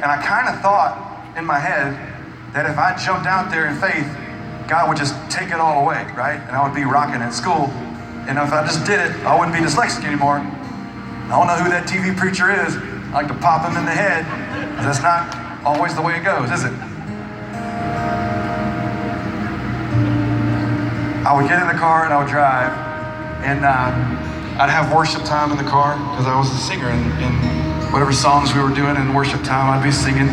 And I kind of thought in my head that if I jumped out there in faith, God would just take it all away, right? And I would be rocking at school. And if I just did it, I wouldn't be dyslexic anymore. I don't know who that TV preacher is. I like to pop him in the head. That's not always the way it goes, is it? I would get in the car and I would drive, and I'd have worship time in the car because I was a singer, and whatever songs we were doing in worship time, I'd be singing.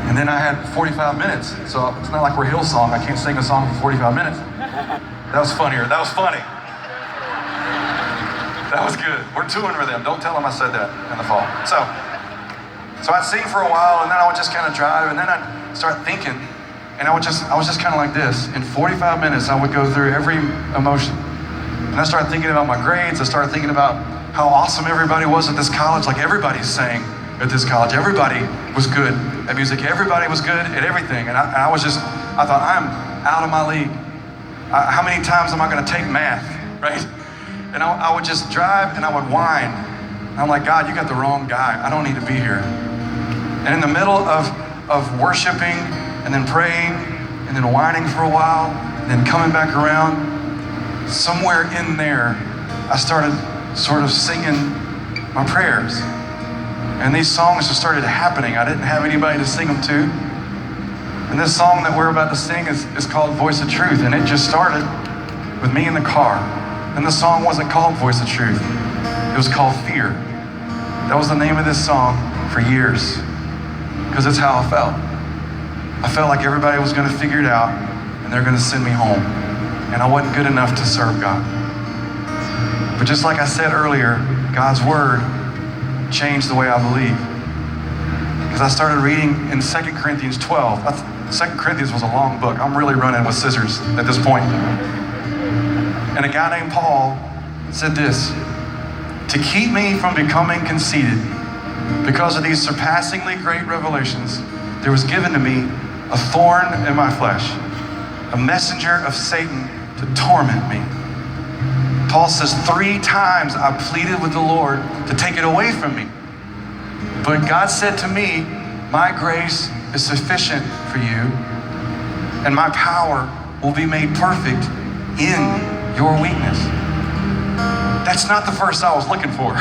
And then I had 45 minutes, so it's not like we're Hillsong. I can't sing a song for 45 minutes. That was funnier. That was funny. That was good. We're touring with them. Don't tell them I said that in the fall. So I'd sing for a while, and then I would just kind of drive, and then I'd start thinking, and I was just kind of like this. In 45 minutes, I would go through every emotion. And I started thinking about my grades. I started thinking about how awesome everybody was at this college. Like everybody sang at this college. Everybody was good at music. Everybody was good at everything. And I thought, I'm out of my league. How many times am I going to take math, right? And I would just drive and I would whine. And I'm like, God, you got the wrong guy. I don't need to be here. And in the middle of worshiping and then praying and then whining for a while and then coming back around, somewhere in there, I started sort of singing my prayers. And these songs just started happening. I didn't have anybody to sing them to. And this song that we're about to sing is called Voice of Truth. And it just started with me in the car. And the song wasn't called Voice of Truth. It was called Fear. That was the name of this song for years. Because it's how I felt. I felt like everybody was going to figure it out and they're going to send me home. And I wasn't good enough to serve God. But just like I said earlier, God's word changed the way I believe. Because I started reading in 2 Corinthians 12. 2 Corinthians was a long book. I'm really running with scissors at this point. And a guy named Paul said this: to keep me from becoming conceited, because of these surpassingly great revelations, there was given to me a thorn in my flesh, a messenger of Satan to torment me. Paul says 3 times I pleaded with the Lord to take it away from me. But God said to me, my grace is sufficient for you, and my power will be made perfect in your weakness. That's not the verse I was looking for.